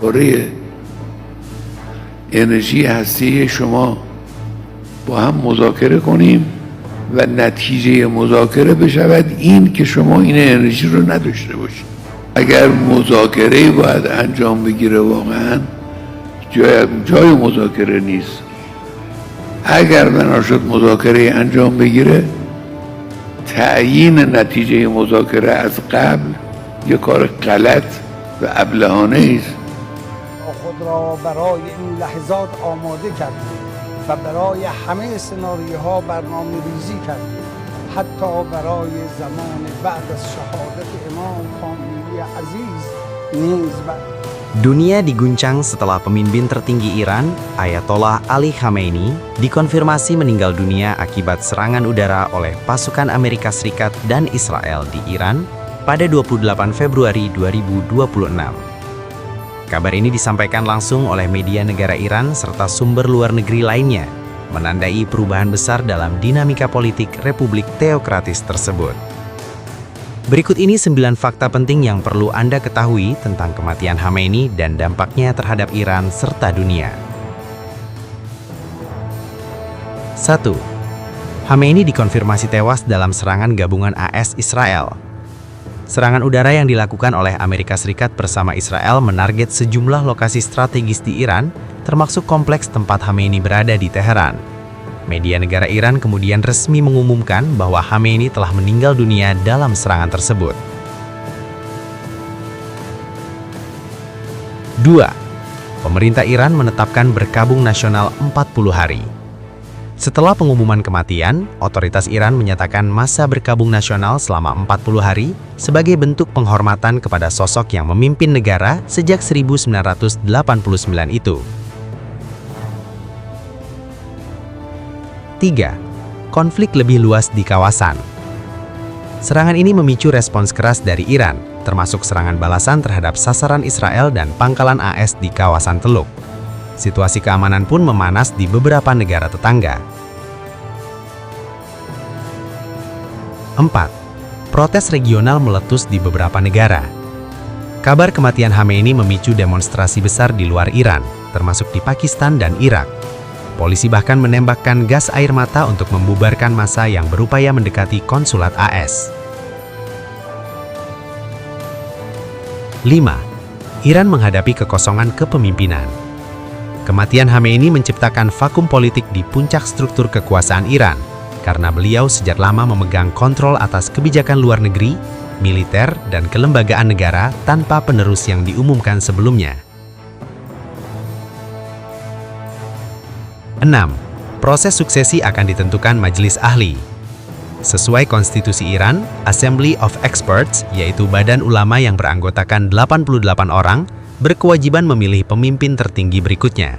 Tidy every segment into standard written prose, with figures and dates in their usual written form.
برای انرژی هستی شما با هم مذاکره کنیم و نتیجه مذاکره بشود این که شما این انرژی رو نداشته باشید. اگر مذاکره باید انجام بگیره واقعا جای مذاکره نیست. اگر بنا شد مذاکره انجام بگیره، تعیین نتیجه مذاکره از قبل یک کار غلط و ابلهانه است. خود را برای این لحظات آماده کردیم و برای همه سناریوها برنامه ریزی کردیم، حتی برای زمان بعد از شهادت امام خامنه‌ای عزیز نیز. Dunia diguncang setelah pemimpin tertinggi Iran, Ayatollah Ali Khamenei, dikonfirmasi meninggal dunia akibat serangan udara oleh pasukan Amerika Serikat dan Israel di Iran pada 28 Februari 2026. Kabar ini disampaikan langsung oleh media negara Iran serta sumber luar negeri lainnya, menandai perubahan besar dalam dinamika politik Republik Teokratis tersebut. Berikut ini 9 fakta penting yang perlu Anda ketahui tentang kematian Khamenei dan dampaknya terhadap Iran serta dunia. 1. Khamenei dikonfirmasi tewas dalam serangan gabungan AS Israel. Serangan udara yang dilakukan oleh Amerika Serikat bersama Israel menarget sejumlah lokasi strategis di Iran, termasuk kompleks tempat Khamenei berada di Teheran. Media negara Iran kemudian resmi mengumumkan bahwa Khamenei telah meninggal dunia dalam serangan tersebut. 2. Pemerintah Iran menetapkan berkabung nasional 40 hari. Setelah pengumuman kematian, otoritas Iran menyatakan masa berkabung nasional selama 40 hari sebagai bentuk penghormatan kepada sosok yang memimpin negara sejak 1989 itu. 3. Konflik lebih luas di kawasan. Serangan ini memicu respons keras dari Iran, termasuk serangan balasan terhadap sasaran Israel dan pangkalan AS di kawasan Teluk. Situasi keamanan pun memanas di beberapa negara tetangga. 4. Protes regional meletus di beberapa negara. Kabar kematian Khamenei memicu demonstrasi besar di luar Iran, termasuk di Pakistan dan Irak. Polisi bahkan menembakkan gas air mata untuk membubarkan massa yang berupaya mendekati konsulat AS. 5. Iran menghadapi kekosongan kepemimpinan. Kematian Khamenei menciptakan vakum politik di puncak struktur kekuasaan Iran, karena beliau sejak lama memegang kontrol atas kebijakan luar negeri, militer, dan kelembagaan negara tanpa penerus yang diumumkan sebelumnya. 6. Proses suksesi akan ditentukan Majelis Ahli. Sesuai konstitusi Iran, Assembly of Experts, yaitu badan ulama yang beranggotakan 88 orang, berkewajiban memilih pemimpin tertinggi berikutnya.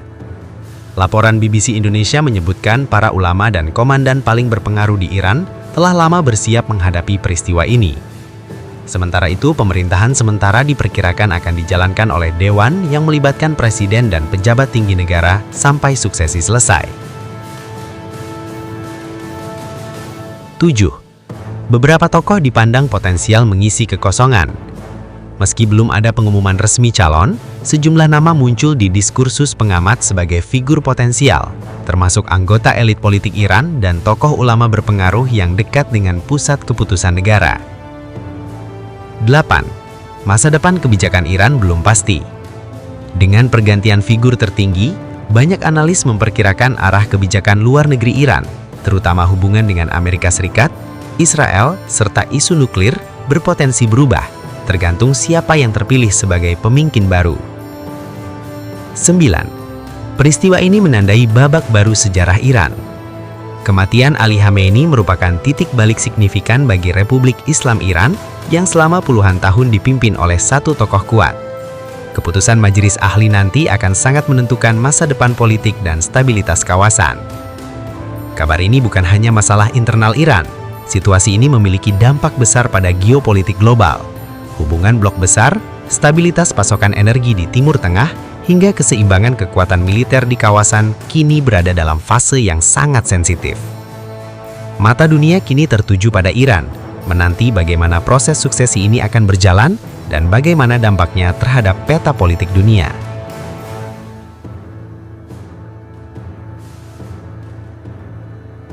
Laporan BBC Indonesia menyebutkan para ulama dan komandan paling berpengaruh di Iran telah lama bersiap menghadapi peristiwa ini. Sementara itu, pemerintahan sementara diperkirakan akan dijalankan oleh Dewan yang melibatkan presiden dan pejabat tinggi negara sampai suksesi selesai. 7. Beberapa tokoh dipandang potensial mengisi kekosongan. Meski belum ada pengumuman resmi calon, sejumlah nama muncul di diskursus pengamat sebagai figur potensial, termasuk anggota elit politik Iran dan tokoh ulama berpengaruh yang dekat dengan pusat keputusan negara. 8. Masa depan kebijakan Iran belum pasti. Dengan pergantian figur tertinggi, banyak analis memperkirakan arah kebijakan luar negeri Iran, terutama hubungan dengan Amerika Serikat, Israel, serta isu nuklir, berpotensi berubah, tergantung siapa yang terpilih sebagai pemimpin baru. 9. Peristiwa ini menandai babak baru sejarah Iran. Kematian Ali Khamenei merupakan titik balik signifikan bagi Republik Islam Iran yang selama puluhan tahun dipimpin oleh satu tokoh kuat. Keputusan Majelis Ahli nanti akan sangat menentukan masa depan politik dan stabilitas kawasan. Kabar ini bukan hanya masalah internal Iran. Situasi ini memiliki dampak besar pada geopolitik global, hubungan blok besar, stabilitas pasokan energi di Timur Tengah, hingga keseimbangan kekuatan militer di kawasan kini berada dalam fase yang sangat sensitif. Mata dunia kini tertuju pada Iran, menanti bagaimana proses suksesi ini akan berjalan dan bagaimana dampaknya terhadap peta politik dunia.